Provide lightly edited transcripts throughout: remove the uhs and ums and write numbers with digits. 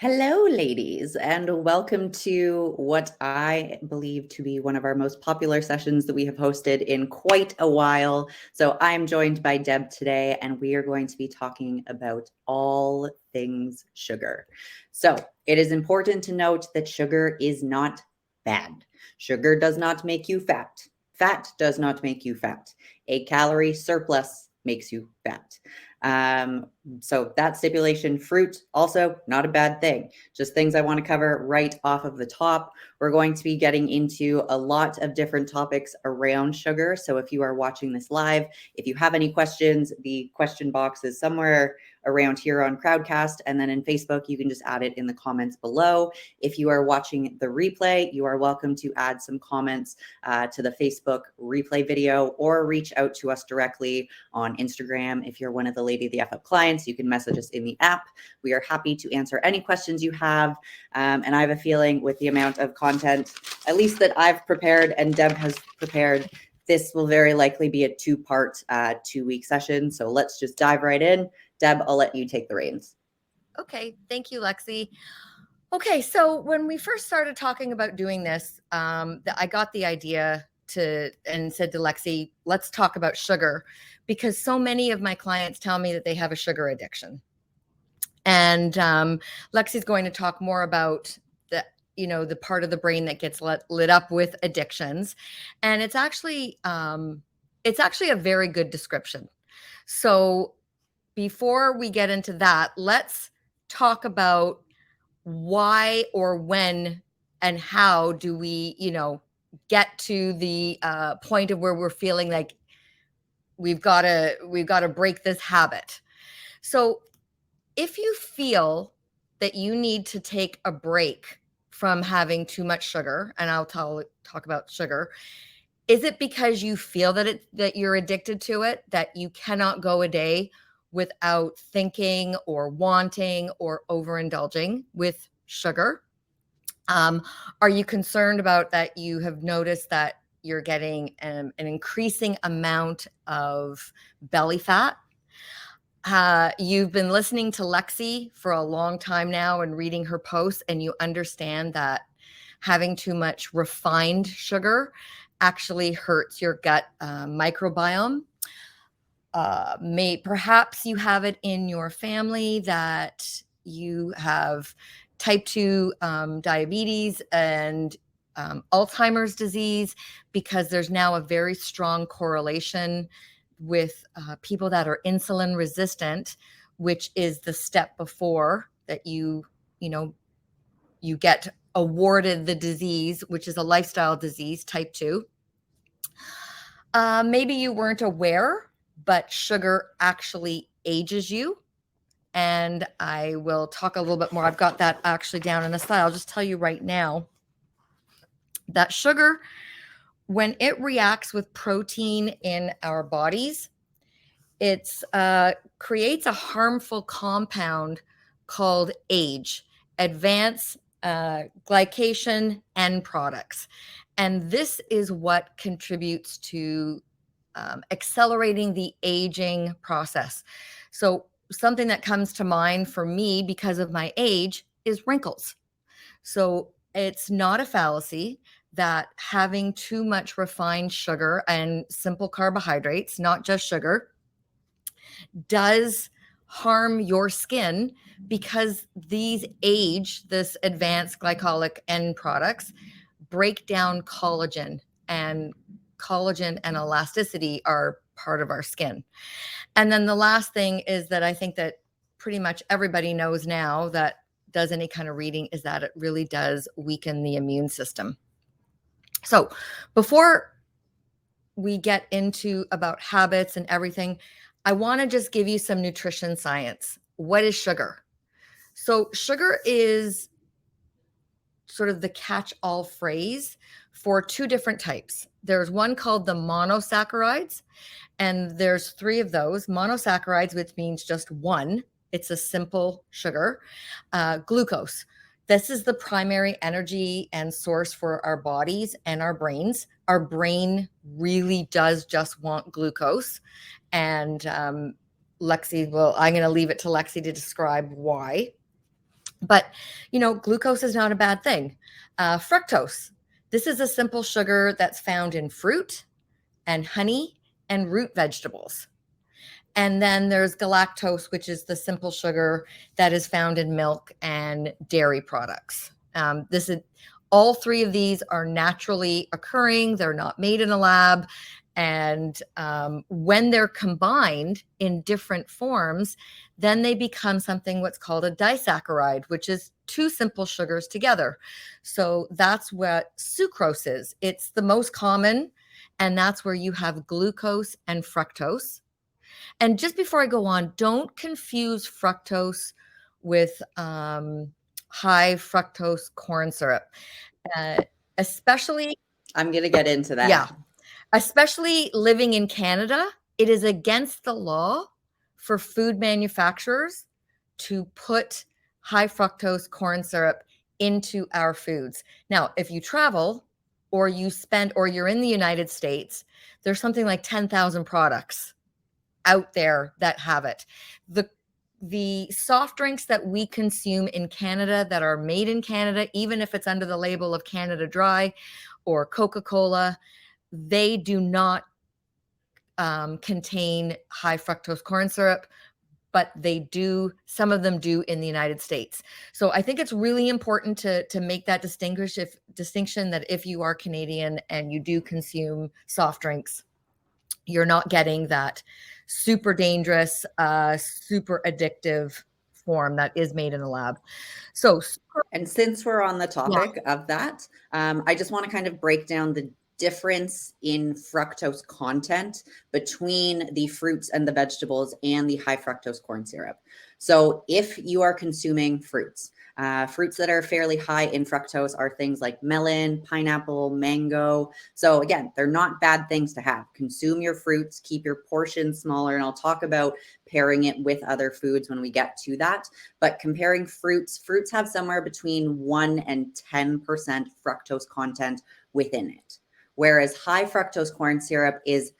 Hello, ladies, and welcome to what I believe to be one of our most popular sessions that we have hosted in quite a while. So I'm joined by Deb today, and we are going to be talking about all things sugar. So it is important to note that sugar is not bad. Sugar does not make you fat. Fat does not make you fat. A calorie surplus makes you fat. So that stipulation, fruit, also not a bad thing. Just things I want to cover right off of the top. We're going to be getting into a lot of different topics around sugar. So if you are watching this live, if you have any questions, the question box is somewhere around here on Crowdcast. And then in Facebook, you can just add it in the comments below. If you are watching the replay, you are welcome to add some comments to the Facebook replay video or reach out to us directly on Instagram. If you're one of the LadyTheFUp clients, you can message us in the app. We are happy to answer any questions you have. And I have a feeling with the amount of content, at least that I've prepared and Deb has prepared, this will very likely be a two-part, two-week session. So let's just dive right in. Deb, I'll let you take the reins. Okay, thank you, Lexi. Okay, so when we first started talking about doing this, I got the idea and said to Lexi, let's talk about sugar, because so many of my clients tell me that they have a sugar addiction. And Lexi's going to talk more about the part of the brain that gets lit up with addictions. And it's actually a very good description. So before we get into that, let's talk about why or when and how do we, get to the point of where we're feeling like we've got to break this habit. So if you feel that you need to take a break from having too much sugar, and I'll talk about sugar, is it because you feel that you're addicted to it, that you cannot go a day without thinking or wanting or overindulging with sugar? Are you concerned about that you have noticed that you're getting an increasing amount of belly fat? You've been listening to Lexi for a long time now and reading her posts, and you understand that having too much refined sugar actually hurts your gut microbiome. Perhaps you have it in your family that you have type 2 diabetes and Alzheimer's disease, because there's now a very strong correlation with people that are insulin resistant, which is the step before that you get awarded the disease, which is a lifestyle disease, type 2. Maybe you weren't aware, but sugar actually ages you. And I will talk a little bit more. I've got that actually down in a slide. I'll just tell you right now that sugar, when it reacts with protein in our bodies, it creates a harmful compound called AGE, advanced glycation end products. And this is what contributes to accelerating the aging process. So something that comes to mind for me because of my age is wrinkles. So it's not a fallacy that having too much refined sugar and simple carbohydrates, not just sugar, does harm your skin, because this advanced glycolic end products break down collagen, and elasticity are part of our skin. And then the last thing is that I think that pretty much everybody knows now that does any kind of reading, is that it really does weaken the immune system. So before we get into about habits and everything, I want to just give you some nutrition science. What is sugar? So sugar is sort of the catch-all phrase for two different types. There's one called the monosaccharides, and there's three of those. Monosaccharides, which means just one. It's a simple sugar. Glucose. This is the primary energy and source for our bodies and our brains. Our brain really does just want glucose. And I'm going to leave it to Lexi to describe why. But, glucose is not a bad thing. Fructose. This is a simple sugar that's found in fruit and honey and root vegetables. And then there's galactose, which is the simple sugar that is found in milk and dairy products. All three of these are naturally occurring. They're not made in a lab. And when they're combined in different forms, then they become something what's called a disaccharide, which is two simple sugars together. So that's what sucrose is. It's the most common, and that's where you have glucose and fructose. And just before I go on, don't confuse fructose with high fructose corn syrup, especially. I'm going to get into that. Yeah. Especially living in Canada, it is against the law for food manufacturers to put high fructose corn syrup into our foods. Now, if you travel or you're in the United States, there's something like 10,000 products out there that have it. The soft drinks that we consume in Canada that are made in Canada, even if it's under the label of Canada Dry or Coca-Cola, they do not contain high fructose corn syrup, but some of them do in the United States. So I think it's really important to make that distinction that if you are Canadian and you do consume soft drinks, you're not getting that super dangerous, super addictive form that is made in a lab. And since we're on the topic of that, I just want to kind of break down the difference in fructose content between the fruits and the vegetables and the high fructose corn syrup. So if you are consuming fruits that are fairly high in fructose are things like melon, pineapple, mango. So again, they're not bad things to have. Consume your fruits, keep your portions smaller, and I'll talk about pairing it with other foods when we get to that. But comparing fruits have somewhere between 1 and 10% fructose content within it, whereas high fructose corn syrup is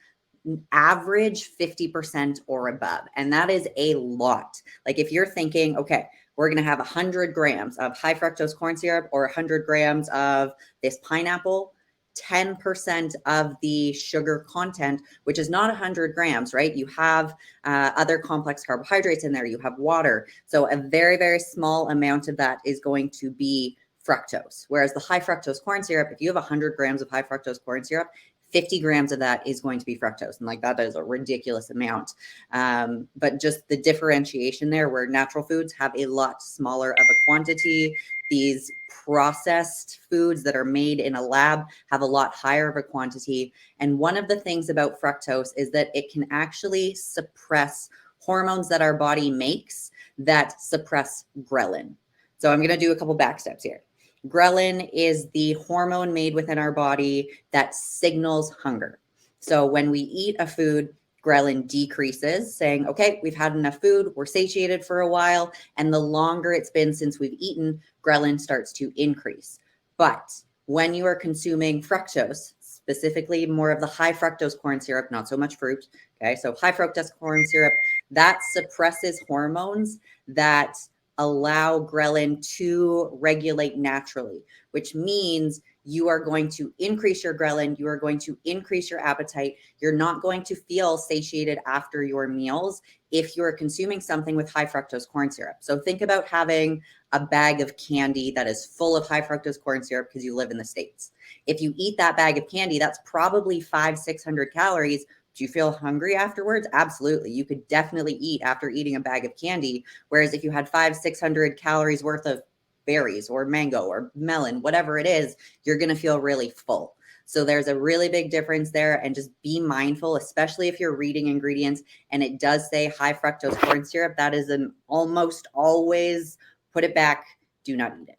average 50% or above. And that is a lot. Like if you're thinking, okay, we're going to have 100 grams of high fructose corn syrup or 100 grams of this pineapple, 10% of the sugar content, which is not 100 grams, right? You have other complex carbohydrates in there. You have water. So a very, very small amount of that is going to be fructose. Whereas the high fructose corn syrup, if you have 100 grams of high fructose corn syrup, 50 grams of that is going to be fructose. And like that is a ridiculous amount. But just the differentiation there where natural foods have a lot smaller of a quantity. These processed foods that are made in a lab have a lot higher of a quantity. And one of the things about fructose is that it can actually suppress hormones that our body makes that suppress ghrelin. So I'm going to do a couple back steps here. Ghrelin is the hormone made within our body that signals hunger. So when we eat a food, ghrelin decreases, saying, okay, we've had enough food, we're satiated for a while, and the longer it's been since we've eaten, ghrelin starts to increase. But when you are consuming fructose, specifically more of the high fructose corn syrup, not so much fruit, okay, so high fructose corn syrup, that suppresses hormones that allow ghrelin to regulate naturally, which means you are going to increase your ghrelin, you are going to increase your appetite. You're not going to feel satiated after your meals if you're consuming something with high fructose corn syrup. So think about having a bag of candy that is full of high fructose corn syrup because you live in the States. If you eat that bag of candy, that's probably 500-600 calories. Do you feel hungry afterwards? Absolutely. You could definitely eat after eating a bag of candy. Whereas if you had 500-600 calories worth of berries or mango or melon, whatever it is, you're going to feel really full. So there's a really big difference there, and just be mindful, especially if you're reading ingredients and it does say high fructose corn syrup. That is an almost always put it back. Do not eat it.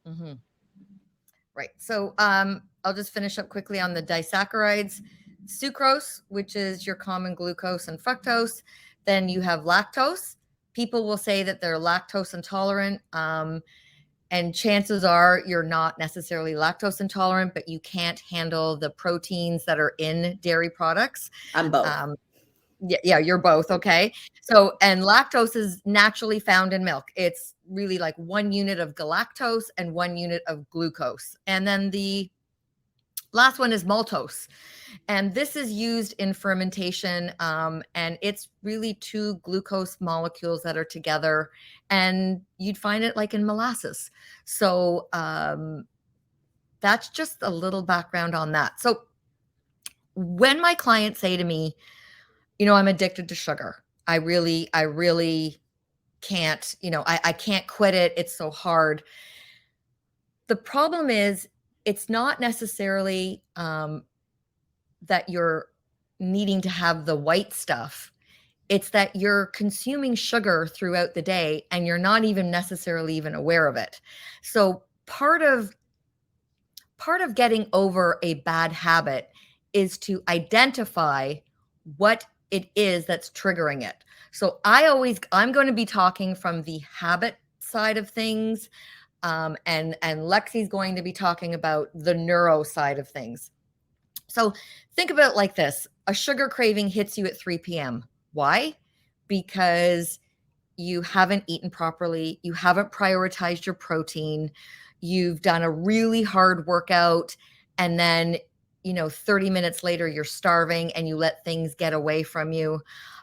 Mm-hmm. Right. So I'll just finish up quickly on the disaccharides. Sucrose, which is your common glucose and fructose. Then you have lactose. People will say that they're lactose intolerant. And chances are you're not necessarily lactose intolerant, but you can't handle the proteins that are in dairy products. I'm both. Yeah, you're both. Okay. So, and lactose is naturally found in milk. It's really like 1 unit of galactose and 1 unit of glucose. And then the last one is maltose. And this is used in fermentation. And it's really two glucose molecules that are together. And you'd find it like in molasses. So that's just a little background on that. So when my clients say to me, I'm addicted to sugar. I really can't, I can't quit it. It's so hard. The problem is it's not necessarily that you're needing to have the white stuff. It's that you're consuming sugar throughout the day and you're not even necessarily even aware of it. So part of getting over a bad habit is to identify what it is that's triggering it. So I'm going to be talking from the habit side of things, and Lexi's going to be talking about the neuro side of things. So think about it like this: a sugar craving hits you at 3 p.m. Why? Because you haven't eaten properly, you haven't prioritized your protein, you've done a really hard workout, and then 30 minutes later you're starving and you let things get away from you.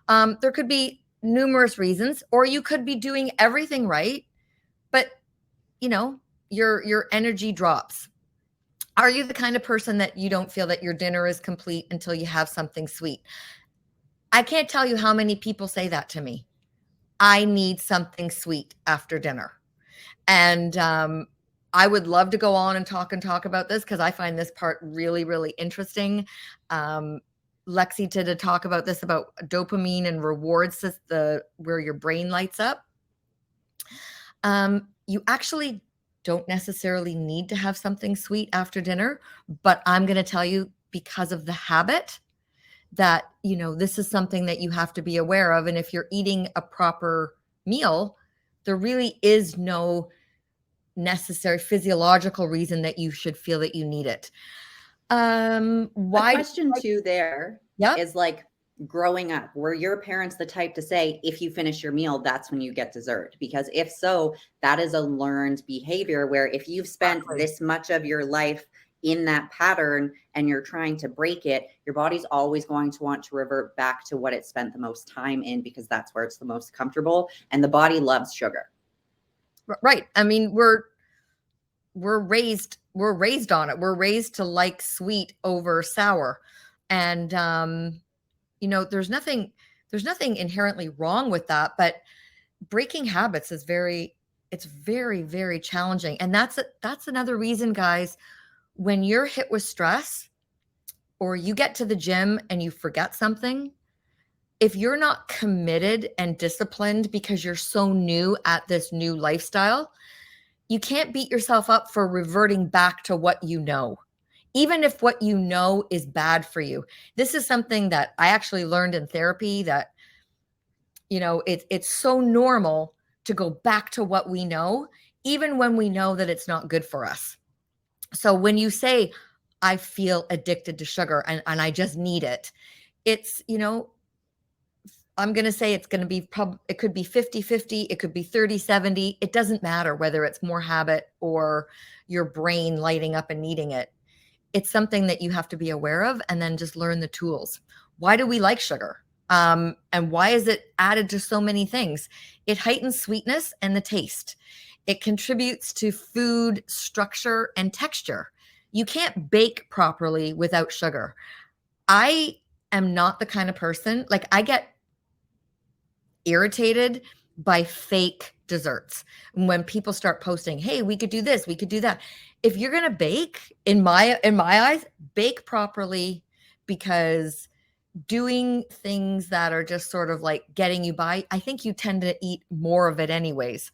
There could be numerous reasons, or you could be doing everything right, but your energy drops. Are you the kind of person that you don't feel that your dinner is complete until you have something sweet? I can't tell you how many people say that to me. I need something sweet after dinner. And I would love to go on and talk about this because I find this part really, really interesting. Lexi did a talk about this, about dopamine and rewards, where your brain lights up. You actually don't necessarily need to have something sweet after dinner, but I'm going to tell you, because of the habit, that this is something that you have to be aware of. And if you're eating a proper meal, there really is no necessary physiological reason that you should feel that you need it. The Why? question too there Yep. is like, growing up, were your parents the type to say, if you finish your meal, that's when you get dessert? Because if so, that is a learned behavior where if you've spent Exactly. this much of your life in that pattern and you're trying to break it, your body's always going to want to revert back to what it spent the most time in, because that's where it's the most comfortable. And the body loves sugar. Right. I mean, we're raised on it. We're raised to like sweet over sour. And there's nothing inherently wrong with that, but breaking habits is very, very challenging. And that's another reason, guys, when you're hit with stress or you get to the gym and you forget something, if you're not committed and disciplined because you're so new at this new lifestyle, you can't beat yourself up for reverting back to what you know, even if what you know is bad for you. This is something that I actually learned in therapy, that it's so normal to go back to what we know, even when we know that it's not good for us. So when you say, I feel addicted to sugar and I just need it, it's, I'm going to say it's going to be, it could be 50-50, it could be 30-70. It doesn't matter whether it's more habit or your brain lighting up and needing it. It's something that you have to be aware of and then just learn the tools. Why do we like sugar? And why is it added to so many things? It heightens sweetness and the taste. It contributes to food structure and texture. You can't bake properly without sugar. I am not the kind of person, like, I get irritated by fake desserts. When people start posting, hey, we could do this, we could do that. If you're going to bake, in my eyes, bake properly, because doing things that are just sort of like getting you by, I think you tend to eat more of it anyways.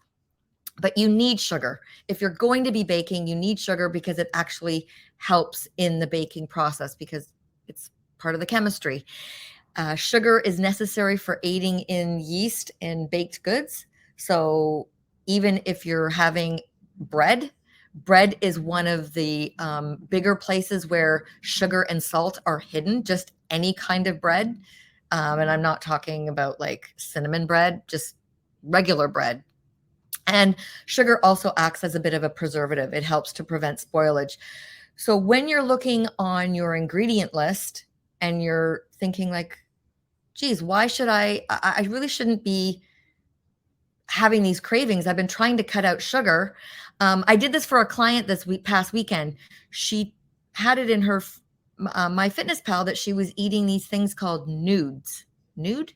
But you need sugar. If you're going to be baking, you need sugar because it actually helps in the baking process, because it's part of the chemistry. Sugar is necessary for aiding in yeast in baked goods. So even if you're having bread is one of the bigger places where sugar and salt are hidden. Just any kind of bread. And I'm not talking about like cinnamon bread, just regular bread. And sugar also acts as a bit of a preservative. It helps to prevent spoilage. So when you're looking on your ingredient list and you're thinking like, geez, why should I really shouldn't be having these cravings. I've been trying to cut out sugar. I did this for a client this past weekend. She had it in her My Fitness Pal that she was eating these things called nudes. Nude.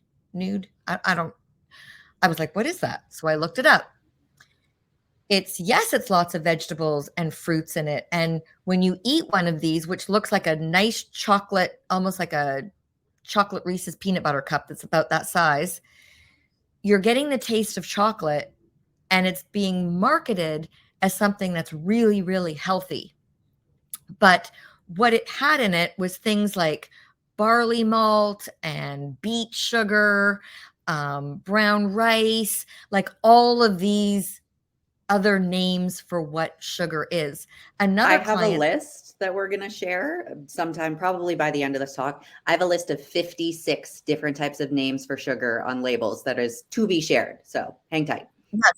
I don't. I was like, what is that? So I looked it up. It's lots of vegetables and fruits in it. And when you eat one of these, which looks like a nice chocolate, almost like a chocolate Reese's peanut butter cup that's about that size, you're getting the taste of chocolate, and it's being marketed as something that's really, really healthy. But what it had in it was things like barley malt and beet sugar, brown rice, like all of these other names for what sugar is. I Another have a client, list that we're going to share sometime, probably by the end of this talk. I have a list of 56 different types of names for sugar on labels that is to be shared. So hang tight. yes.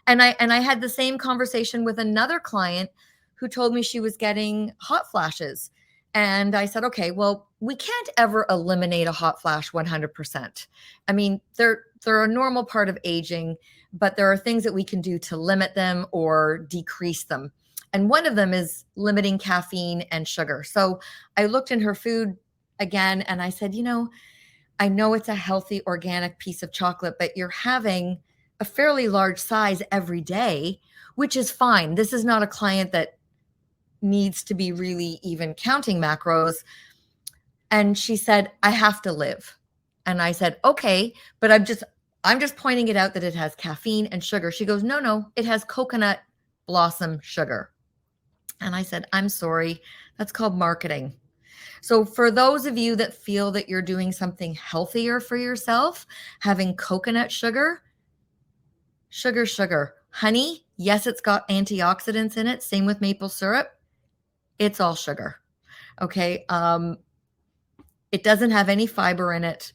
And I had the same conversation with another client who told me she was getting hot flashes. And I said, okay, well, we can't ever eliminate a hot flash 100%. I mean, they're a normal part of aging, but there are things that we can do to limit them or decrease them. And one of them is limiting caffeine and sugar. So I looked in her food again and I said, I know it's a healthy organic piece of chocolate, but you're having a fairly large size every day, which is fine. This is not a client that needs to be really even counting macros. And she said, I have to live. And I said, okay, but I'm just pointing it out that it has caffeine and sugar. She goes, no, it has coconut blossom sugar. And I said, I'm sorry, that's called marketing. So for those of you that feel that you're doing something healthier for yourself, having coconut sugar, honey, yes, it's got antioxidants in it. Same with maple syrup. It's all sugar. Okay. It doesn't have any fiber in it.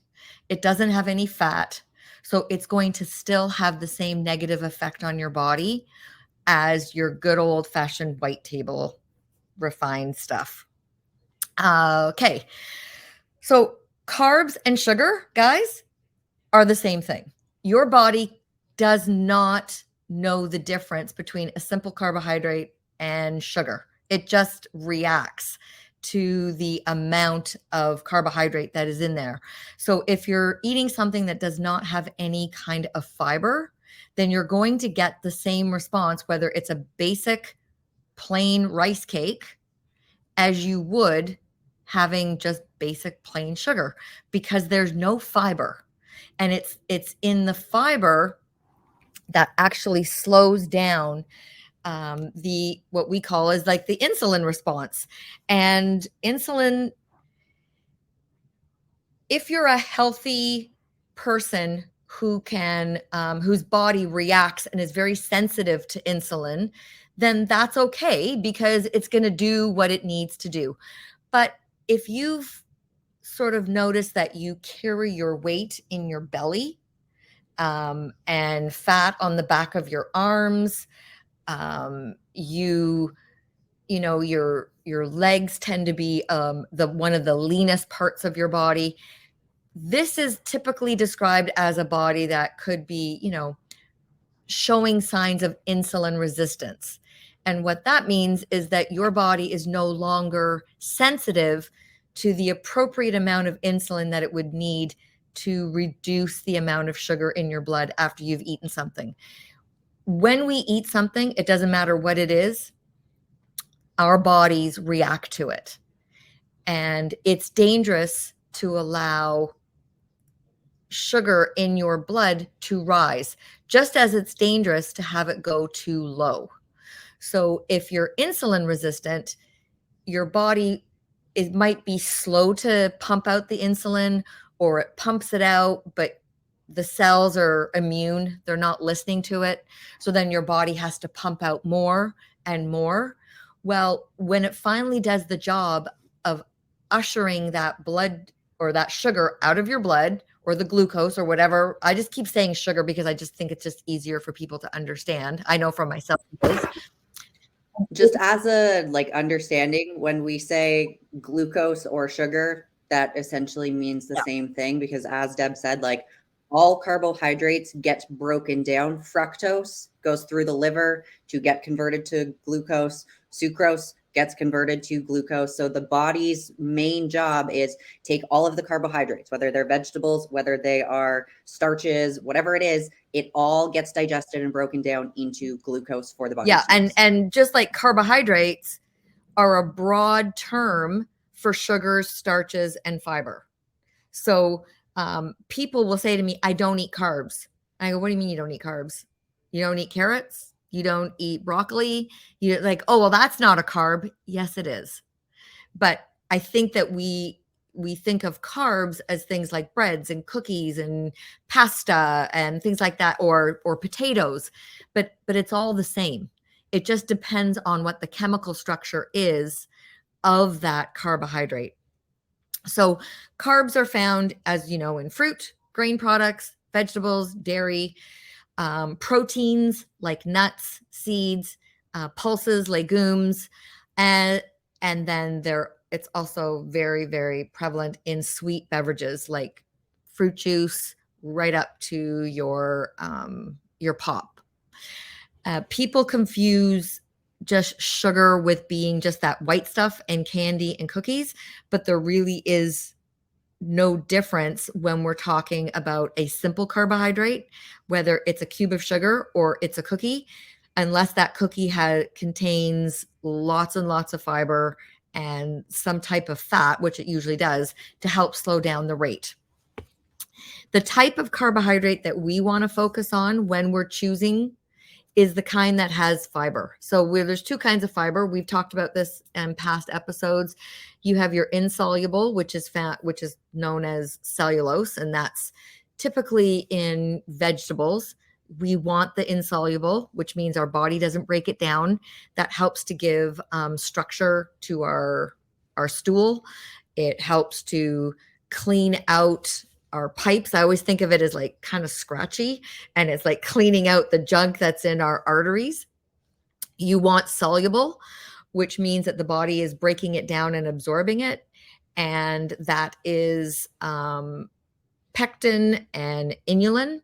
It doesn't have any fat. So it's going to still have the same negative effect on your body as your good old fashioned white table refined stuff. Okay. So carbs and sugar, guys, are the same thing. Your body does not know the difference between a simple carbohydrate and sugar. It just reacts to the amount of carbohydrate that is in there. So if you're eating something that does not have any kind of fiber, then you're going to get the same response, whether it's a basic plain rice cake, as you would having just basic plain sugar, because there's no fiber. And it's in the fiber that actually slows down the what we call is like the insulin response. And insulin, if you're a healthy person who can whose body reacts and is very sensitive to insulin, then that's okay because it's going to do what it needs to do. But if you've sort of noticed that you carry your weight in your belly, and fat on the back of your arms, your legs tend to be the one of the leanest parts of your body. This is typically described as a body that could be, showing signs of insulin resistance. And what that means is that your body is no longer sensitive to the appropriate amount of insulin that it would need to reduce the amount of sugar in your blood after you've eaten something. When we eat something, it doesn't matter what it is, our bodies react to it. And it's dangerous to allow sugar in your blood to rise, just as it's dangerous to have it go too low. So if you're insulin resistant, your body might be slow to pump out the insulin, or it pumps it out, but the cells are immune. They're not listening to it. So then your body has to pump out more and more. Well, when it finally does the job of ushering that blood or that sugar out of your blood, or the glucose or whatever. I just keep saying sugar because I just think it's just easier for people to understand. I know for myself it is. Just as a like understanding, when we say glucose or sugar, that essentially means the Yeah. same thing, because as Deb said, like all carbohydrates get broken down. Fructose goes through the liver to get converted to glucose. Sucrose gets converted to glucose. So the body's main job is take all of the carbohydrates, whether they're vegetables, whether they are starches, whatever it is, it all gets digested and broken down into glucose for the body Yeah, to use. and just like carbohydrates are a broad term for sugars, starches, and fiber. So people will say to me, I don't eat carbs. I go, what do you mean you don't eat carbs? You don't eat carrots? You don't eat broccoli? You're like, oh, well, that's not a carb. Yes, it is. But I think that we think of carbs as things like breads and cookies and pasta and things like that, or potatoes, but it's all the same. It just depends on what the chemical structure is of that carbohydrate. So carbs are found, as you know, in fruit, grain products, vegetables, dairy, proteins like nuts, seeds, pulses, legumes, and then it's also very, very prevalent in sweet beverages like fruit juice, right up to your pop. People confuse just sugar with being just that white stuff and candy and cookies, but there really is no difference when we're talking about a simple carbohydrate, whether it's a cube of sugar or it's a cookie, unless that cookie contains lots and lots of fiber and some type of fat, which it usually does, to help slow down the rate. The type of carbohydrate that we want to focus on when we're choosing is the kind that has fiber. So there's two kinds of fiber. We've talked about this in past episodes. You have your insoluble, which is fat, which is known as cellulose, and that's typically in vegetables. We want the insoluble, which means our body doesn't break it down. That helps to give structure to our stool. It helps to clean out our pipes. I always think of it as like kind of scratchy, and it's like cleaning out the junk that's in our arteries. You want soluble, which means that the body is breaking it down and absorbing it. And that is pectin and inulin.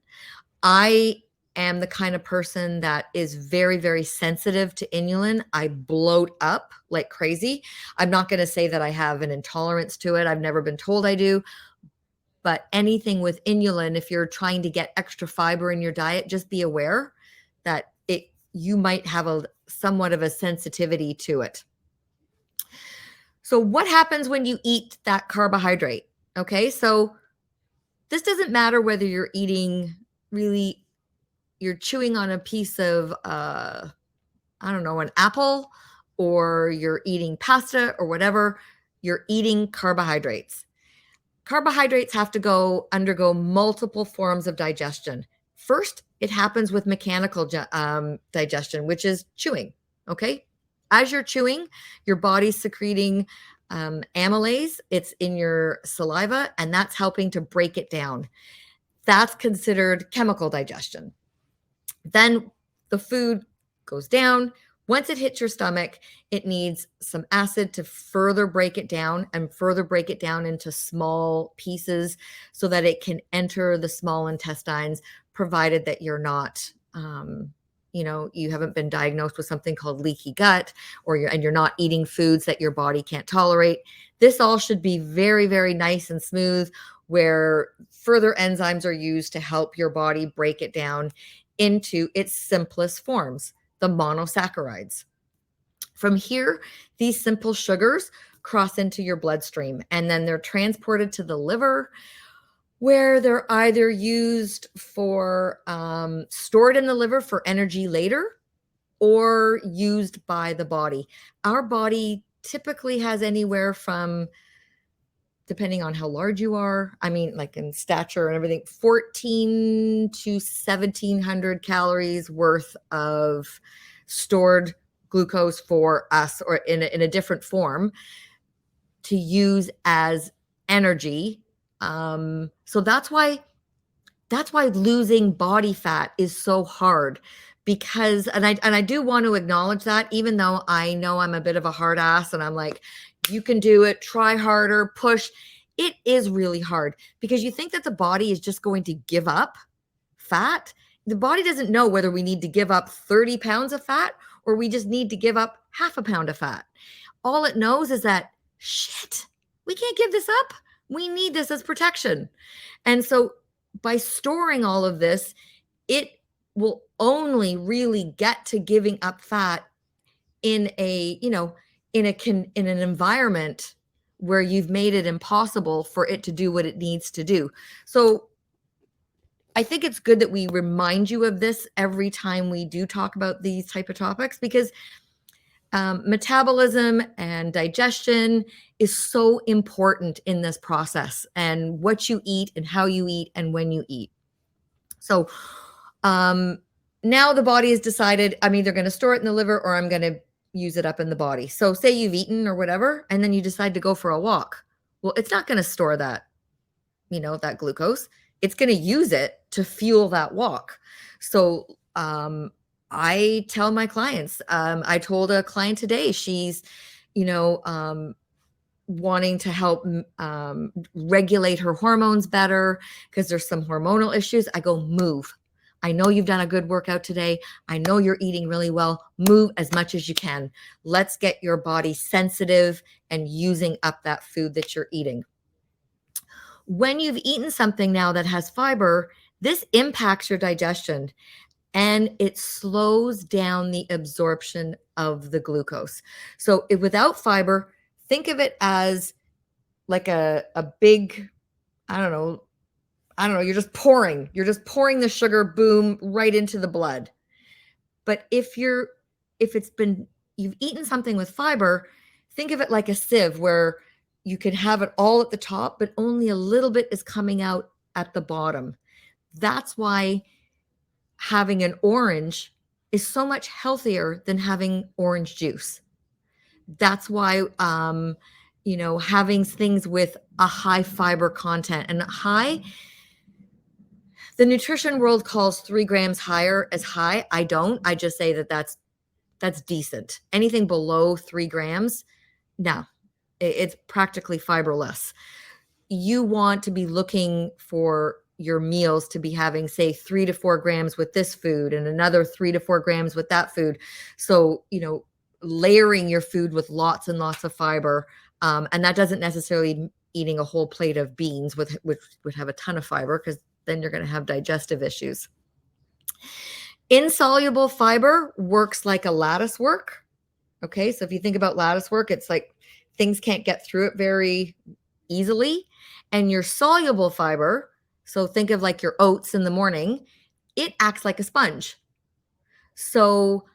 I am the kind of person that is very, very sensitive to inulin. I bloat up like crazy. I'm not going to say that I have an intolerance to it. I've never been told I do. But anything with inulin, if you're trying to get extra fiber in your diet, just be aware that you might have a somewhat of a sensitivity to it. So what happens when you eat that carbohydrate? Okay, so this doesn't matter whether you're eating you're chewing on a piece of, I don't know, an apple, or you're eating pasta or whatever, you're eating carbohydrates. Carbohydrates have to undergo multiple forms of digestion. First, it happens with mechanical digestion, which is chewing. Okay. As you're chewing, your body's secreting amylase. It's in your saliva, and that's helping to break it down. That's considered chemical digestion. Then the food goes down. Once it hits your stomach, it needs some acid to further break it down and further break it down into small pieces so that it can enter the small intestines, provided that you're not, you haven't been diagnosed with something called leaky gut, or you're not eating foods that your body can't tolerate. This all should be very, very nice and smooth, where further enzymes are used to help your body break it down into its simplest forms, the monosaccharides. From here, these simple sugars cross into your bloodstream, and then they're transported to the liver, where they're either used for stored in the liver for energy later, or used by the body. Our body typically has anywhere from, depending on how large you are, I mean, like in stature and everything, 14 to 1700 calories worth of stored glucose for us, or in a different form, to use as energy So that's why losing body fat is so hard, because and I do want to acknowledge that, even though I know I'm a bit of a hard ass and I'm like, you can do it, try harder, push. It is really hard, because you think that the body is just going to give up fat. The body doesn't know whether we need to give up 30 pounds of fat or we just need to give up half a pound of fat. All it knows is that, shit, we can't give this up. We need this as protection. And so by storing all of this, it will only really get to giving up fat in a, you know, in an environment where you've made it impossible for it to do what it needs to do. So I think it's good that we remind you of this every time we do talk about these type of topics, because metabolism and digestion is so important in this process, and what you eat and how you eat and when you eat. So now the body has decided, I'm either going to store it in the liver or I'm going to use it up in the body. So say you've eaten or whatever, and then you decide to go for a walk. Well, it's not going to store that, that glucose. It's going to use it to fuel that walk. So I tell my clients, I told a client today, she's, wanting to help regulate her hormones better because there's some hormonal issues. I go, move. I know you've done a good workout today. I know you're eating really well. Move as much as you can. Let's get your body sensitive and using up that food that you're eating. When you've eaten something now that has fiber, this impacts your digestion and it slows down the absorption of the glucose. So without fiber, think of it as like a big, I don't know, you're just pouring the sugar, boom, right into the blood. But if you've eaten something with fiber, think of it like a sieve where you can have it all at the top, but only a little bit is coming out at the bottom. That's why having an orange is so much healthier than having orange juice. That's why, having things with a high fiber content and the nutrition world calls 3 grams higher as high. I don't. I just say that that's decent. Anything below 3 grams, no, it's practically fiberless. You want to be looking for your meals to be having, say, 3 to 4 grams with this food and another 3 to 4 grams with that food. So, layering your food with lots and lots of fiber. And that doesn't necessarily eating a whole plate of beans, which would have a ton of fiber, because then you're going to have digestive issues. Insoluble fiber works like a lattice work. Okay, so if you think about lattice work, it's like things can't get through it very easily. And your soluble fiber, so think of like your oats in the morning, it acts like a sponge. So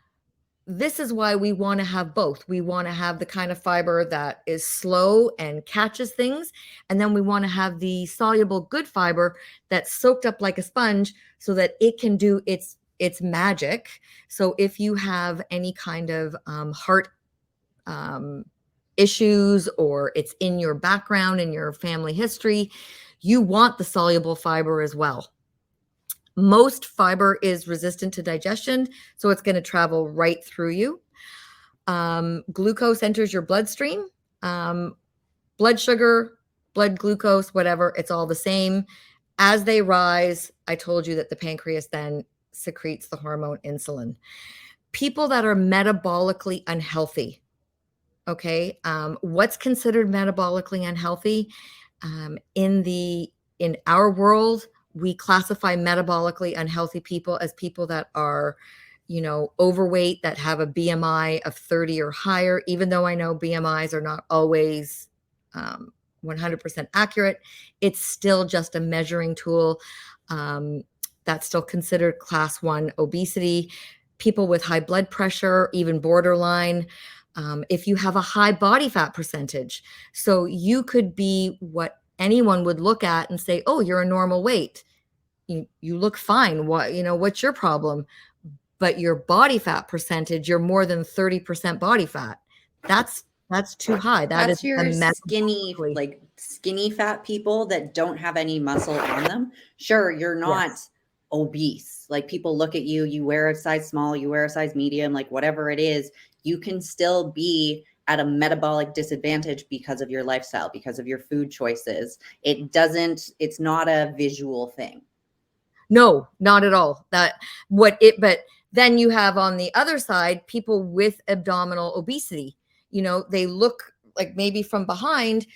this is why we want to have both. We want to have the kind of fiber that is slow and catches things. And then we want to have the soluble good fiber that's soaked up like a sponge so that it can do its magic. So if you have any kind of heart issues, or it's in your background, in your family history, you want the soluble fiber as well. Most fiber is resistant to digestion, so it's going to travel right through you. Glucose enters your bloodstream. Blood sugar, blood glucose, whatever, it's all the same. As they rise, I told you that the pancreas then secretes the hormone insulin. People that are metabolically unhealthy, okay, what's considered metabolically unhealthy? In our world, we classify metabolically unhealthy people as people that are, overweight, that have a BMI of 30 or higher, even though I know BMIs are not always 100% accurate. It's still just a measuring tool. That's still considered class 1 obesity. People with high blood pressure, even borderline. If you have a high body fat percentage, so you could be what anyone would look at and say, oh, you're a normal weight. You look fine. What's your problem? But your body fat percentage, you're more than 30% body fat. That's too high. That's your skinny, like skinny fat people that don't have any muscle on them, sure, you're not Yes. obese. Like people look at you, you wear a size small, you wear a size medium, like whatever it is, you can still be at a metabolic disadvantage because of your lifestyle, because of your food choices. It's not a visual thing. No, not at all. But then you have on the other side people with abdominal obesity. They look like maybe from behind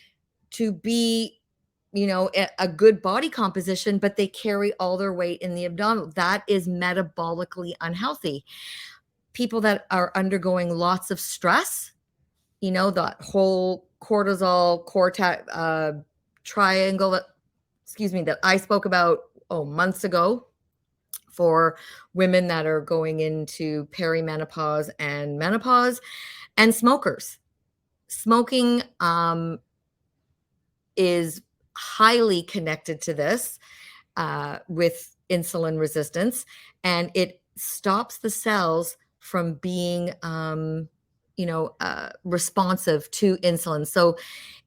to be, a good body composition, but they carry all their weight in the abdominal. That is metabolically unhealthy. People that are undergoing lots of stress, that whole cortisol cortex triangle that I spoke about months ago for women that are going into perimenopause and menopause, and smokers. Smoking is highly connected to this with insulin resistance, and it stops the cells from being responsive to insulin. So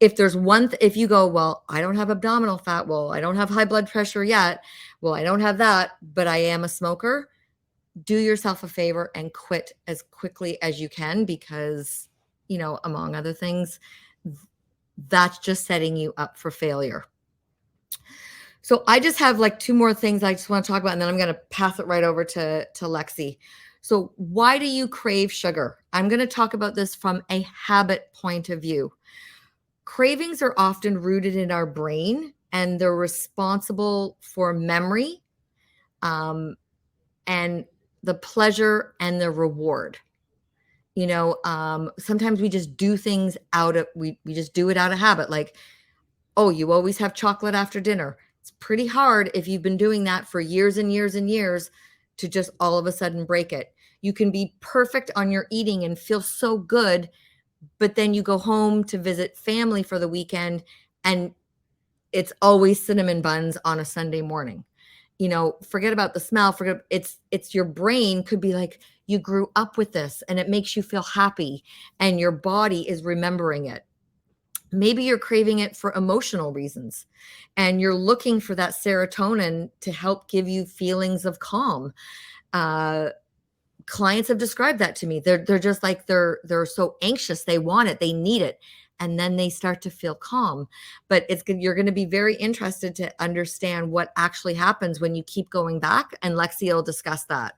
if you go, well, I don't have abdominal fat, well, I don't have high blood pressure yet, well, I don't have that, but I am a smoker, do yourself a favor and quit as quickly as you can, because, among other things, that's just setting you up for failure. So I just have like two more things I just want to talk about, and then I'm going to pass it right over to Lexi. So why do you crave sugar? I'm going to talk about this from a habit point of view. Cravings are often rooted in our brain, and they're responsible for memory, and the pleasure and the reward. Sometimes we just do things we just do it out of habit. Like, oh, you always have chocolate after dinner. It's pretty hard if you've been doing that for years and years and years to just all of a sudden break it. You can be perfect on your eating and feel so good, but then you go home to visit family for the weekend and it's always cinnamon buns on a Sunday morning. Forget about the smell, it's your brain could be like, you grew up with this and it makes you feel happy and your body is remembering it. Maybe you're craving it for emotional reasons and you're looking for that serotonin to help give you feelings of calm. Clients have described that to me. They're just like, they're so anxious. They want it, they need it. And then they start to feel calm. But you're going to be very interested to understand what actually happens when you keep going back. And Lexi will discuss that.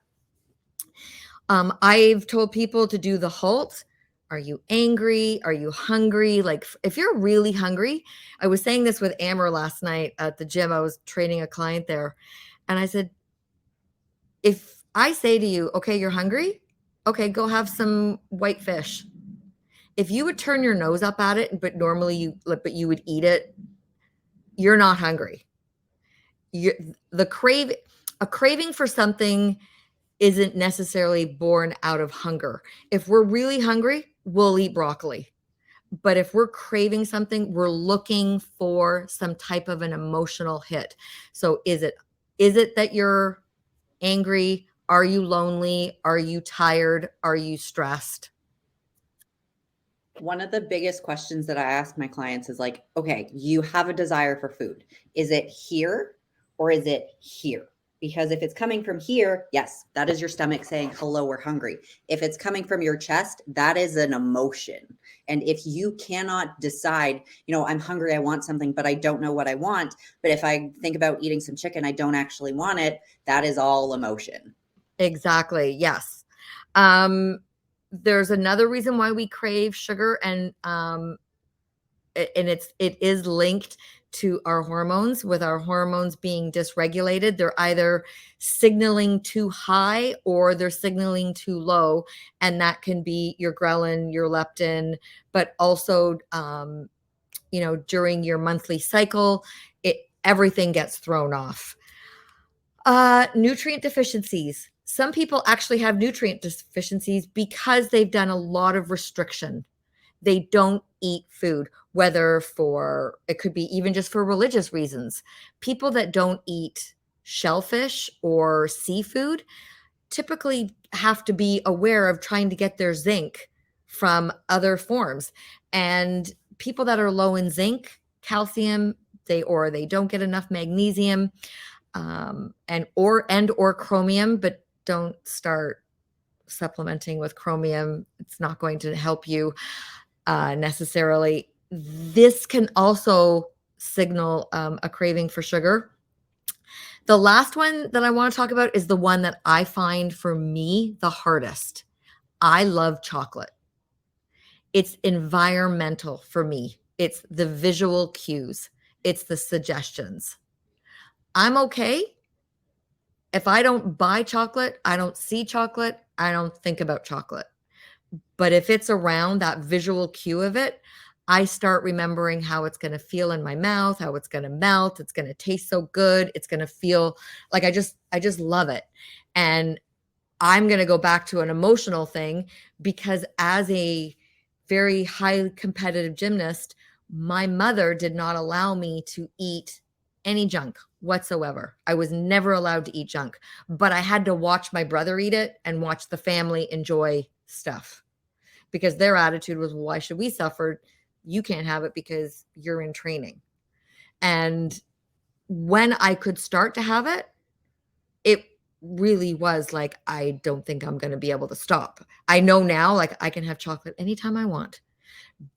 I've told people to do the HALT. Are you angry? Are you hungry? Like if you're really hungry, I was saying this with Amber last night at the gym. I was training a client there. And I said, if I say to you, okay, you're hungry. Okay, go have some white fish. If you would turn your nose up at it, but normally you would eat it, you're not hungry. A craving for something isn't necessarily born out of hunger. If we're really hungry, we'll eat broccoli. But if we're craving something, we're looking for some type of an emotional hit. So is it that you're angry? Are you lonely? Are you tired? Are you stressed? One of the biggest questions that I ask my clients is like, okay, you have a desire for food. Is it here or is it here? Because if it's coming from here, yes, that is your stomach saying, hello, we're hungry. If it's coming from your chest, that is an emotion. And if you cannot decide, I'm hungry, I want something, but I don't know what I want. But if I think about eating some chicken, I don't actually want it. That is all emotion. Exactly. Yes. There's another reason why we crave sugar, and it is linked to our hormones. With our hormones being dysregulated, they're either signaling too high or they're signaling too low, and that can be your ghrelin, your leptin, but also during your monthly cycle, everything gets thrown off. Nutrient deficiencies. Some people actually have nutrient deficiencies because they've done a lot of restriction. They don't eat food, it could be even just for religious reasons. People that don't eat shellfish or seafood typically have to be aware of trying to get their zinc from other forms. And people that are low in zinc calcium, they don't get enough magnesium, or chromium, but don't start supplementing with chromium. It's not going to help you necessarily. This can also signal a craving for sugar. The last one that I want to talk about is the one that I find for me the hardest. I love chocolate. It's environmental for me. It's the visual cues. It's the suggestions. I'm okay if I don't buy chocolate, I don't see chocolate, I don't think about chocolate. But if it's around that visual cue of it, I start remembering how it's going to feel in my mouth, how it's going to melt, it's going to taste so good, it's going to feel like I just love it. And I'm going to go back to an emotional thing because as a very highly competitive gymnast, my mother did not allow me to eat any junk whatsoever. I was never allowed to eat junk, but I had to watch my brother eat it and watch the family enjoy stuff because their attitude was, well, why should we suffer? You can't have it because you're in training. And when I could start to have it, it really was like, I don't think I'm going to be able to stop. I know now, like I can have chocolate anytime I want,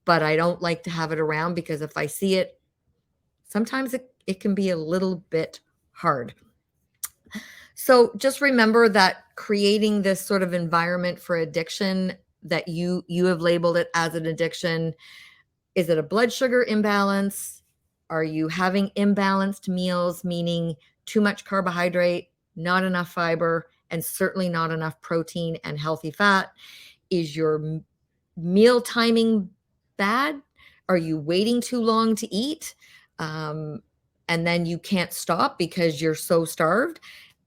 but I don't like to have it around because if I see it, sometimes it can be a little bit hard. So just remember that creating this sort of environment for addiction that you have labeled it as an addiction. Is it a blood sugar imbalance? Are you having imbalanced meals, meaning too much carbohydrate, not enough fiber, and certainly not enough protein and healthy fat? Is your meal timing bad? Are you waiting too long to eat? And then you can't stop because you're so starved?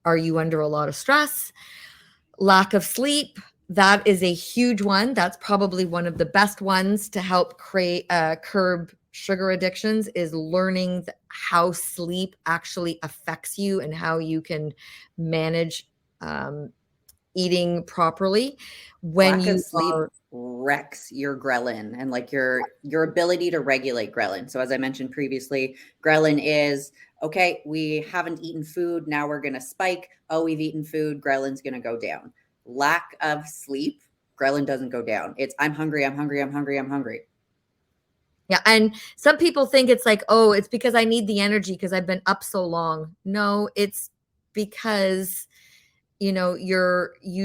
Are you under a lot of stress? Lack of sleep, that is a huge one. That's probably one of the best ones to help curb sugar addictions, is learning how sleep actually affects you and how you can manage eating properly when Lack of you sleep are. wrecks your ghrelin and like your ability to regulate ghrelin. So as I mentioned previously, ghrelin is okay, we haven't eaten food, now we're going to spike. Oh, we've eaten food, ghrelin's going to go down. Lack of sleep, ghrelin doesn't go down. It's I'm hungry, I'm hungry, I'm hungry, I'm hungry. Yeah. And some people think it's like, oh, it's because I need the energy because I've been up so long. No, it's because you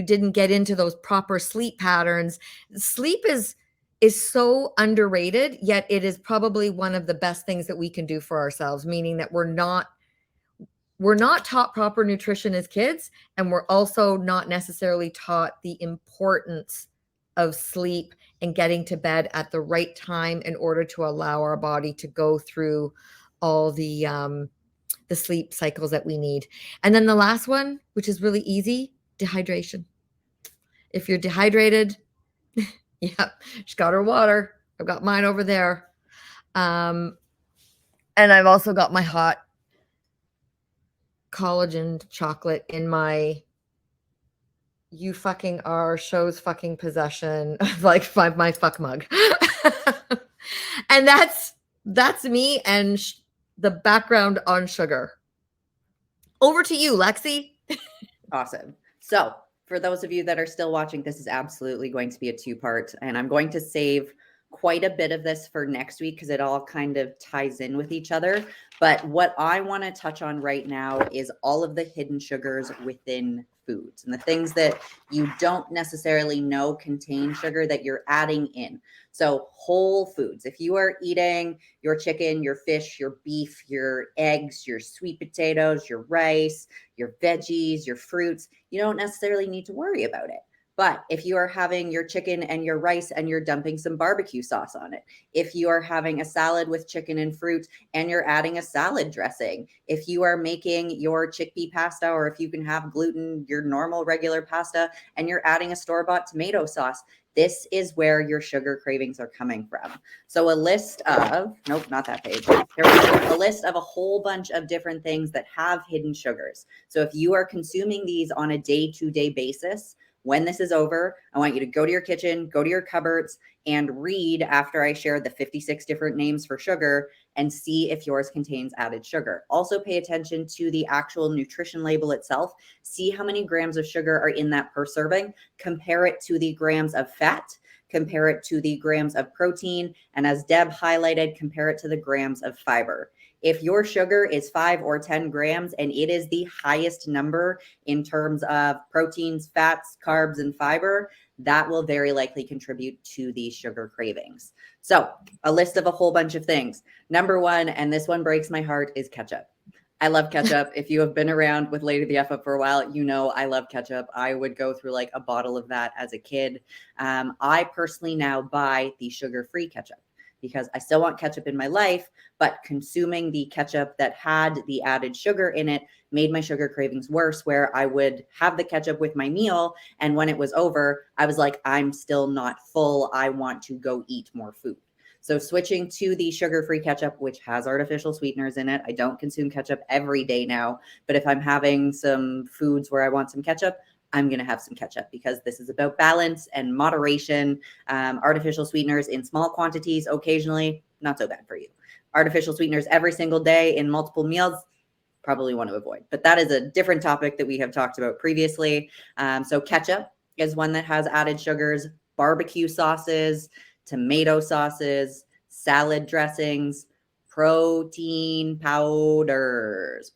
didn't get into those proper sleep patterns. Sleep is so underrated, yet it is probably one of the best things that we can do for ourselves, meaning that we're not taught proper nutrition as kids, and we're also not necessarily taught the importance of sleep and getting to bed at the right time in order to allow our body to go through all the sleep cycles that we need. And then the last one, which is really easy, dehydration. If you're dehydrated, yeah, she's got her water. I've got mine over there. And I've also got my hot collagen chocolate in my you fucking are show's fucking possession of like my fuck mug. And that's me and the background on sugar. Over to you, Lexi. Awesome. So for those of you that are still watching, this is absolutely going to be a two-part, and I'm going to save quite a bit of this for next week because it all kind of ties in with each other. But what I want to touch on right now is all of the hidden sugars within foods and the things that you don't necessarily know contain sugar that you're adding in. So whole foods, if you are eating your chicken, your fish, your beef, your eggs, your sweet potatoes, your rice, your veggies, your fruits, you don't necessarily need to worry about it. But if you are having your chicken and your rice and you're dumping some barbecue sauce on it, if you are having a salad with chicken and fruit and you're adding a salad dressing, if you are making your chickpea pasta, or if you can have gluten, your normal regular pasta, and you're adding a store-bought tomato sauce, this is where your sugar cravings are coming from. So a list of, nope, not that page. Here we go. A list of a whole bunch of different things that have hidden sugars. So if you are consuming these on a day-to-day basis, when this is over, I want you to go to your kitchen, go to your cupboards, and read, after I share the 56 different names for sugar, and see if yours contains added sugar. Also pay attention to the actual nutrition label itself. See how many grams of sugar are in that per serving. Compare it to the grams of fat. Compare it to the grams of protein. And as Deb highlighted, compare it to the grams of fiber. If your sugar is 5 or 10 grams and it is the highest number in terms of proteins, fats, carbs, and fiber, that will very likely contribute to the sugar cravings. So a list of a whole bunch of things. Number one, and this one breaks my heart, is ketchup. I love ketchup. If you have been around with Lady the FUp for a while, you know I love ketchup. I would go through like a bottle of that as a kid. I personally now buy the sugar-free ketchup because I still want ketchup in my life, but consuming the ketchup that had the added sugar in it made my sugar cravings worse, where I would have the ketchup with my meal, and when it was over, I was like, I'm still not full. I want to go eat more food. So switching to the sugar-free ketchup, which has artificial sweeteners in it. I don't consume ketchup every day now, but if I'm having some foods where I want some ketchup, I'm going to have some ketchup because this is about balance and moderation. Artificial sweeteners in small quantities occasionally, not so bad for you. Artificial sweeteners every single day in multiple meals, probably want to avoid. But that is a different topic that we have talked about previously. So ketchup is one that has added sugars, barbecue sauces, tomato sauces, salad dressings, protein powders.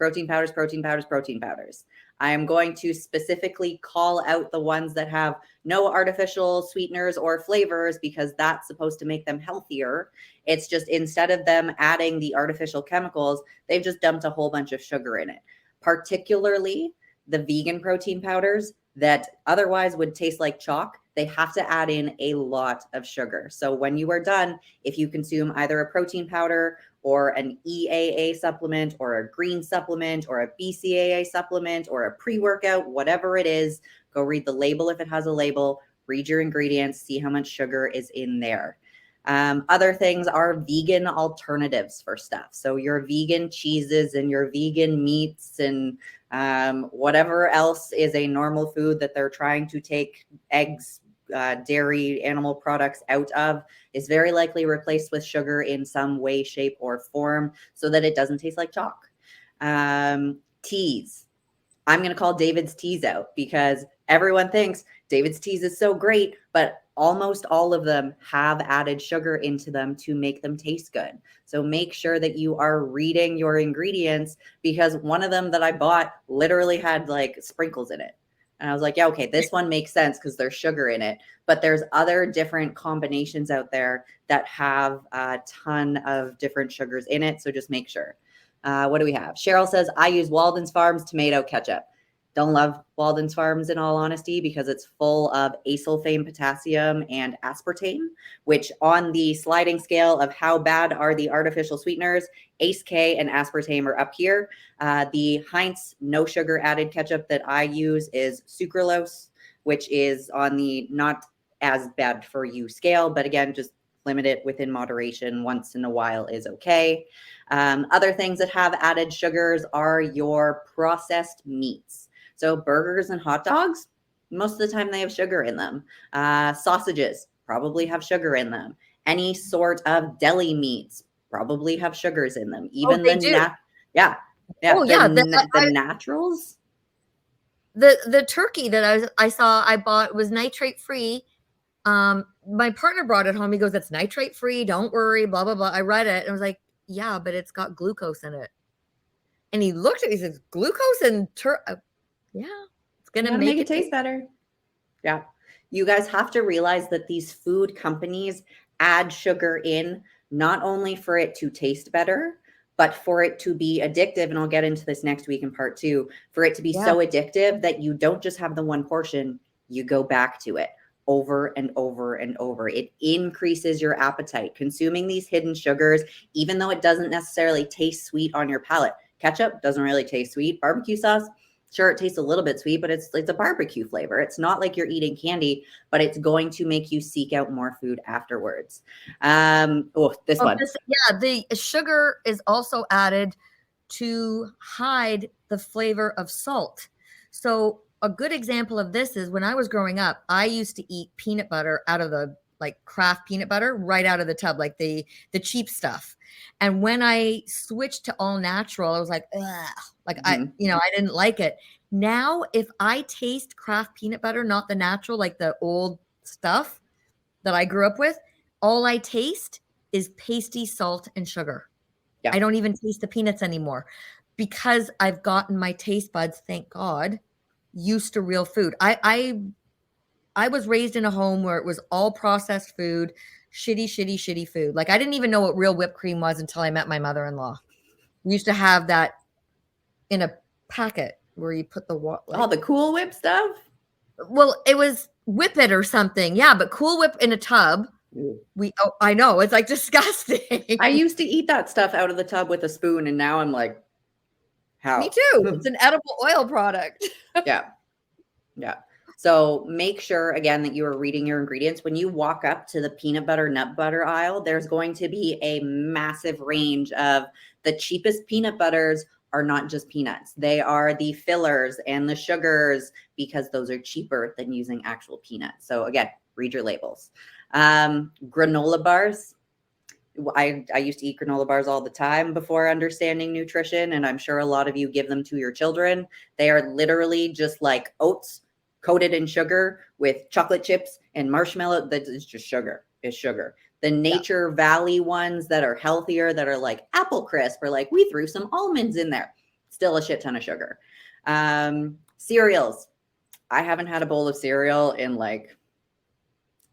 I am going to specifically call out the ones that have no artificial sweeteners or flavors because that's supposed to make them healthier. It's just instead of them adding the artificial chemicals, they've just dumped a whole bunch of sugar in it, particularly the vegan protein powders that otherwise would taste like chalk. They have to add in a lot of sugar. So when you are done, if you consume either a protein powder or an EAA supplement or a green supplement or a BCAA supplement or a pre-workout, whatever it is, go read the label if it has a label, read your ingredients, see how much sugar is in there. Other things are vegan alternatives for stuff. So your vegan cheeses and your vegan meats and whatever else is a normal food that they're trying to take eggs, dairy, animal products out of is very likely replaced with sugar in some way, shape, or form so that it doesn't taste like chalk. Teas. I'm going to call David's teas out because everyone thinks David's teas is so great, but almost all of them have added sugar into them to make them taste good. So make sure that you are reading your ingredients because one of them that I bought literally had like sprinkles in it. And I was like, yeah, okay, this one makes sense because there's sugar in it. But there's other different combinations out there that have a ton of different sugars in it. So just make sure. What do we have? Cheryl says, I use Walden's Farms tomato ketchup. Don't love Walden's Farms in all honesty because it's full of acesulfame potassium and aspartame, which on the sliding scale of how bad are the artificial sweeteners, Ace K and aspartame are up here. The Heinz no sugar added ketchup that I use is sucralose, which is on the not as bad for you scale, but again, just limit it within moderation. Once in a while is okay. Other things that have added sugars are your processed meats. So burgers and hot dogs, most of the time they have sugar in them. Sausages probably have sugar in them. Any sort of deli meats probably have sugars in them. Even they do. Yeah. Oh, yeah. The naturals. The turkey that I bought was nitrate free. My partner brought it home. He goes, "It's nitrate free. Don't worry." Blah blah blah. I read it and I was like, "Yeah, but it's got glucose in it." And he looked at me. He says, "Glucose and yeah, it's gonna make it taste better." Yeah, you guys have to realize that these food companies add sugar in not only for it to taste better, but for it to be addictive. And I'll get into this next week in part 2. For it to be so addictive that you don't just have the one portion, you go back to it over and over and over. It increases your appetite. Consuming these hidden sugars, even though it doesn't necessarily taste sweet on your palate. Ketchup doesn't really taste sweet. Barbecue sauce, sure, it tastes a little bit sweet, but it's a barbecue flavor. It's not like you're eating candy, but it's going to make you seek out more food afterwards. This one. The sugar is also added to hide the flavor of salt. So a good example of this is when I was growing up, I used to eat peanut butter out of the like Kraft peanut butter right out of the tub, like the cheap stuff. And when I switched to all natural, I was like, ugh, like I didn't like it. Now, if I taste Kraft peanut butter, not the natural, like the old stuff that I grew up with, all I taste is pasty salt and sugar. Yeah. I don't even taste the peanuts anymore because I've gotten my taste buds, thank God, used to real food. I was raised in a home where it was all processed food, shitty food. Like I didn't even know what real whipped cream was until I met my mother-in-law. We used to have that in a packet where you put the Oh, the Cool Whip stuff? Well, it was Whip It or something. Yeah, but Cool Whip in a tub. I know, it's like disgusting. I used to eat that stuff out of the tub with a spoon, and now I'm like, how? Me too. It's an edible oil product. Yeah. So make sure, again, that you are reading your ingredients. When you walk up to the peanut butter, nut butter aisle, there's going to be a massive range of the cheapest peanut butters are not just peanuts. They are the fillers and the sugars because those are cheaper than using actual peanuts. So again, read your labels. Granola bars. I used to eat granola bars all the time before understanding nutrition, and I'm sure a lot of you give them to your children. They are literally just like oats coated in sugar with chocolate chips and marshmallow. That is just sugar. It's sugar. The Nature Valley ones that are healthier, that are like apple crisp, or like we threw some almonds in there. Still a shit ton of sugar. Cereals. I haven't had a bowl of cereal in like,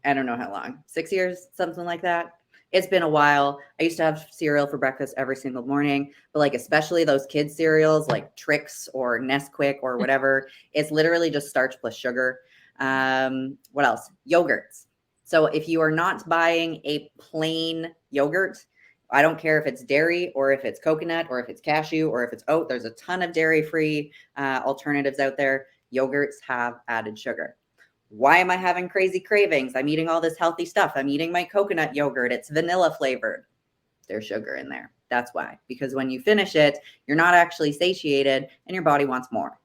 I don't know how long, 6 years, something like that. It's been a while. I used to have cereal for breakfast every single morning, but like especially those kids cereals like Trix or Nesquik or whatever, it's literally just starch plus sugar. What else? Yogurts. So if you are not buying a plain yogurt, I don't care if it's dairy or if it's coconut or if it's cashew or if it's oat, there's a ton of dairy-free alternatives out there. Yogurts have added sugar. Why am I having crazy cravings? I'm eating all this healthy stuff. I'm eating my coconut yogurt. It's vanilla flavored. There's sugar in there. That's why. Because when you finish it, you're not actually satiated and your body wants more.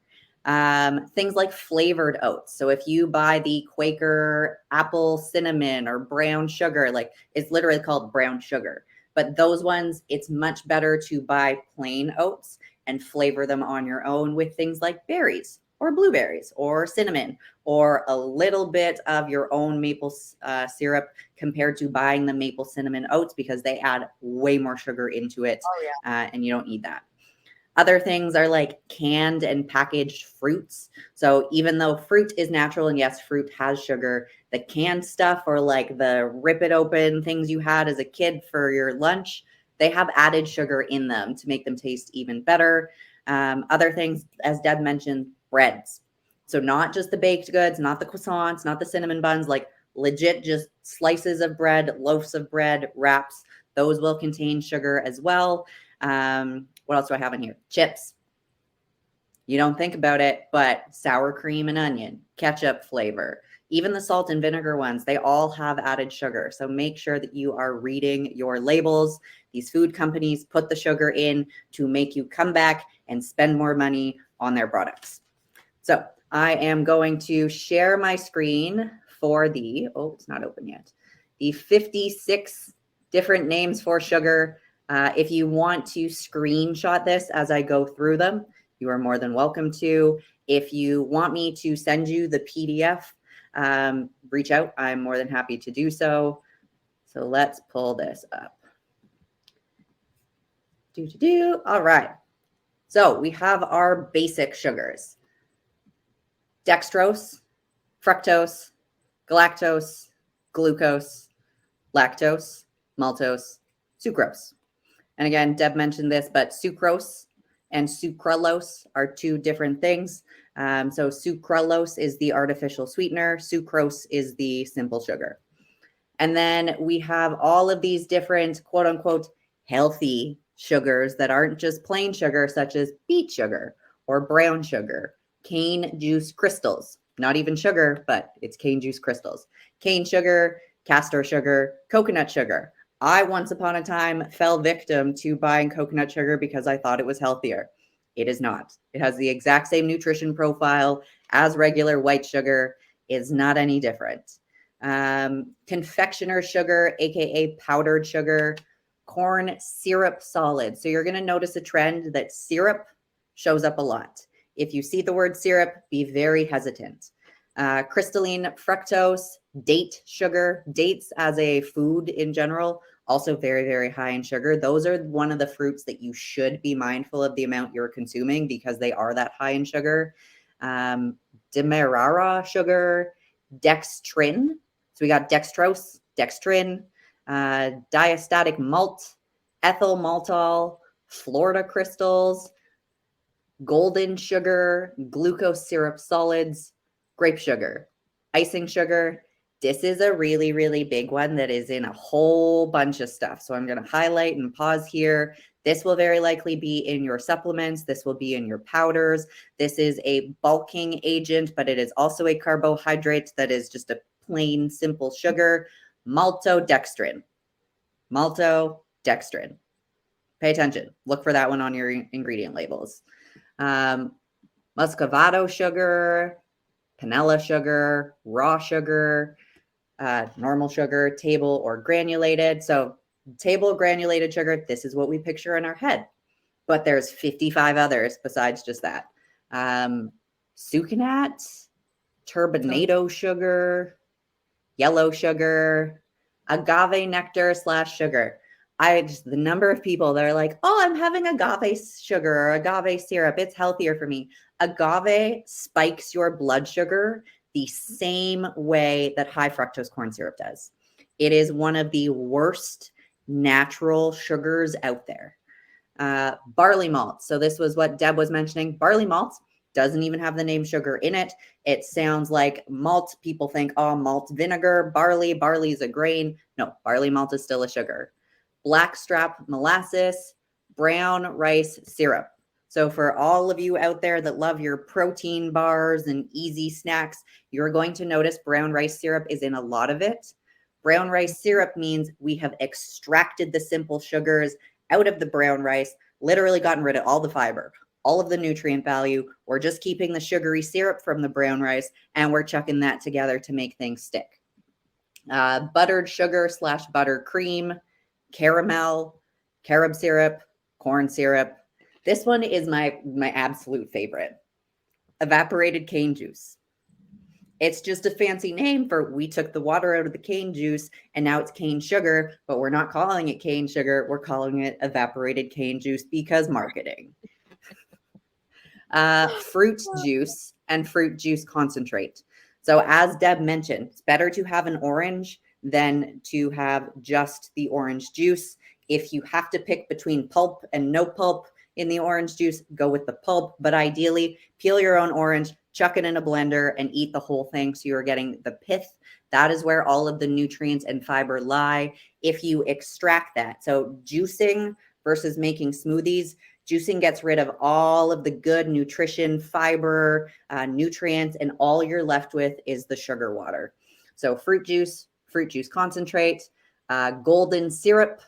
Things like flavored oats. So if you buy the Quaker apple cinnamon or brown sugar, like it's literally called brown sugar. But those ones, it's much better to buy plain oats and flavor them on your own with things like berries or blueberries or cinnamon or a little bit of your own maple syrup compared to buying the maple cinnamon oats because they add way more sugar into it. Oh, yeah. And you don't need that. Other things are like canned and packaged fruits. So even though fruit is natural and yes, fruit has sugar, the canned stuff or like the rip it open things you had as a kid for your lunch, they have added sugar in them to make them taste even better. Other things, as Deb mentioned, breads. So not just the baked goods, not the croissants, not the cinnamon buns, like legit just slices of bread, loaves of bread, wraps. Those will contain sugar as well. What else do I have in here? Chips. You don't think about it, but sour cream and onion, ketchup flavor, even the salt and vinegar ones, they all have added sugar. So make sure that you are reading your labels. These food companies put the sugar in to make you come back and spend more money on their products. So I am going to share my screen for it's not open yet. The 56 different names for sugar. If you want to screenshot this as I go through them, you are more than welcome to. If you want me to send you the PDF, reach out. I'm more than happy to do so. So let's pull this up. All right. So we have our basic sugars. Dextrose, fructose, galactose, glucose, lactose, maltose, sucrose. And again, Deb mentioned this, but sucrose and sucralose are two different things. So sucralose is the artificial sweetener. Sucrose is the simple sugar. And then we have all of these different quote unquote healthy sugars that aren't just plain sugar, such as beet sugar or brown sugar, cane juice crystals, not even sugar, but it's cane juice crystals, cane sugar, castor sugar, coconut sugar. I once upon a time fell victim to buying coconut sugar because I thought it was healthier. It is not. It has the exact same nutrition profile as regular white sugar. It's not any different. confectioner sugar, aka powdered sugar, corn syrup solid. So you're going to notice a trend that syrup shows up a lot. If you see the word syrup, be very hesitant. Crystalline fructose, date sugar, dates as a food in general, also very, very high in sugar. Those are one of the fruits that you should be mindful of the amount you're consuming because they are that high in sugar. Demerara sugar, dextrin. So we got dextrose, dextrin, diastatic malt, ethyl maltol, Florida crystals, golden sugar, glucose syrup solids, grape sugar, icing sugar. This is a really, really big one that is in a whole bunch of stuff. So I'm going to highlight and pause here. This will very likely be in your supplements. This will be in your powders. This is a bulking agent, but it is also a carbohydrate that is just a plain, simple sugar. Maltodextrin. Maltodextrin. Pay attention. Look for that one on your ingredient labels. Muscovado sugar, panela sugar, raw sugar, normal sugar, table or granulated. So table granulated sugar, this is what we picture in our head, but there's 55 others besides just that. Sucanat, turbinado sugar, yellow sugar, agave nectar / sugar. The number of people that are like, oh, I'm having agave sugar or agave syrup. It's healthier for me. Agave spikes your blood sugar the same way that high fructose corn syrup does. It is one of the worst natural sugars out there. Barley malt. So this was what Deb was mentioning. Barley malt doesn't even have the name sugar in it. It sounds like malt. People think, oh, malt vinegar, barley. Barley is a grain. No, barley malt is still a sugar. Blackstrap molasses, brown rice syrup. So for all of you out there that love your protein bars and easy snacks, you're going to notice brown rice syrup is in a lot of it. Brown rice syrup means we have extracted the simple sugars out of the brown rice, literally gotten rid of all the fiber, all of the nutrient value. We're just keeping the sugary syrup from the brown rice, and we're chucking that together to make things stick. Buttered sugar / buttercream, caramel, carob syrup, corn syrup. This one is my absolute favorite. Evaporated cane juice. It's just a fancy name for we took the water out of the cane juice and now it's cane sugar, but we're not calling it cane sugar. We're calling it evaporated cane juice because marketing. Fruit juice and fruit juice concentrate. So as Deb mentioned, it's better to have an orange than to have just the orange juice. If you have to pick between pulp and no pulp in the orange juice, go with the pulp, but ideally peel your own orange, chuck it in a blender and eat the whole thing so you're getting the pith. That is where all of the nutrients and fiber lie. If you extract that, so juicing versus making smoothies, juicing gets rid of all of the good nutrition, fiber, nutrients, and all you're left with is the sugar water. So fruit juice concentrate, golden syrup,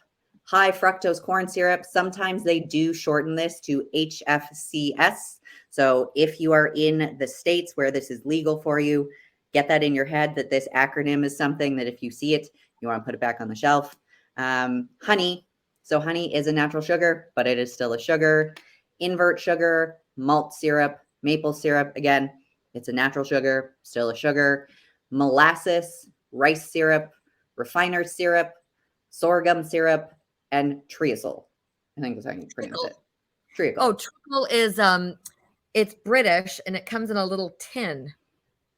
high fructose corn syrup. Sometimes they do shorten this to HFCS. So if you are in the states where this is legal for you, get that in your head that this acronym is something that if you see it, you want to put it back on the shelf. Honey. So honey is a natural sugar, but it is still a sugar. Invert sugar, malt syrup, maple syrup. Again, it's a natural sugar, still a sugar. Molasses, rice syrup, refiner syrup, sorghum syrup, and treacle. I think that's how you pronounce it. Treacle. Oh, treacle is it's British and it comes in a little tin.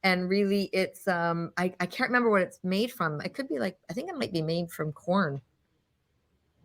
And really it's I can't remember what it's made from. It could be like, I think it might be made from corn.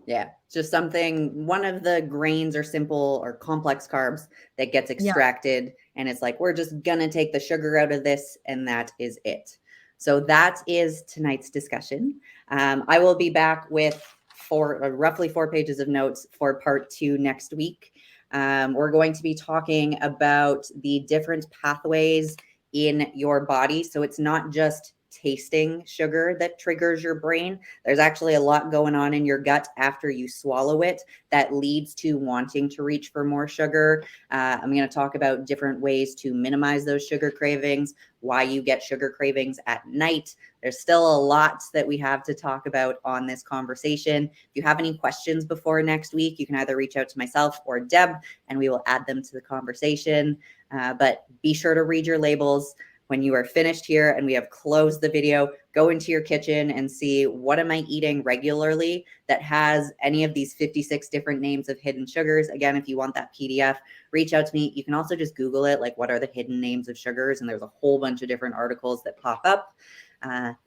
Yeah, just something, one of the grains or simple or complex carbs that gets extracted. And it's like, we're just going to take the sugar out of this. And that is it. So that is tonight's discussion. I will be back with roughly 4 pages of notes for part 2 next week. We're going to be talking about the different pathways in your body. So it's not just tasting sugar that triggers your brain. There's actually a lot going on in your gut after you swallow it that leads to wanting to reach for more sugar. I'm going to talk about different ways to minimize those sugar cravings, why you get sugar cravings at night. There's still a lot that we have to talk about on this conversation. If you have any questions before next week, you can either reach out to myself or Deb, and we will add them to the conversation. But be sure to read your labels. When you are finished here and we have closed the video, go into your kitchen and see, what am I eating regularly that has any of these 56 different names of hidden sugars. Again, if you want that PDF, reach out to me. You can also just Google it, like what are the hidden names of sugars? And there's a whole bunch of different articles that pop up.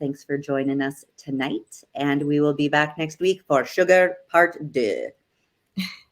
Thanks for joining us tonight. And we will be back next week for Sugar Part 2.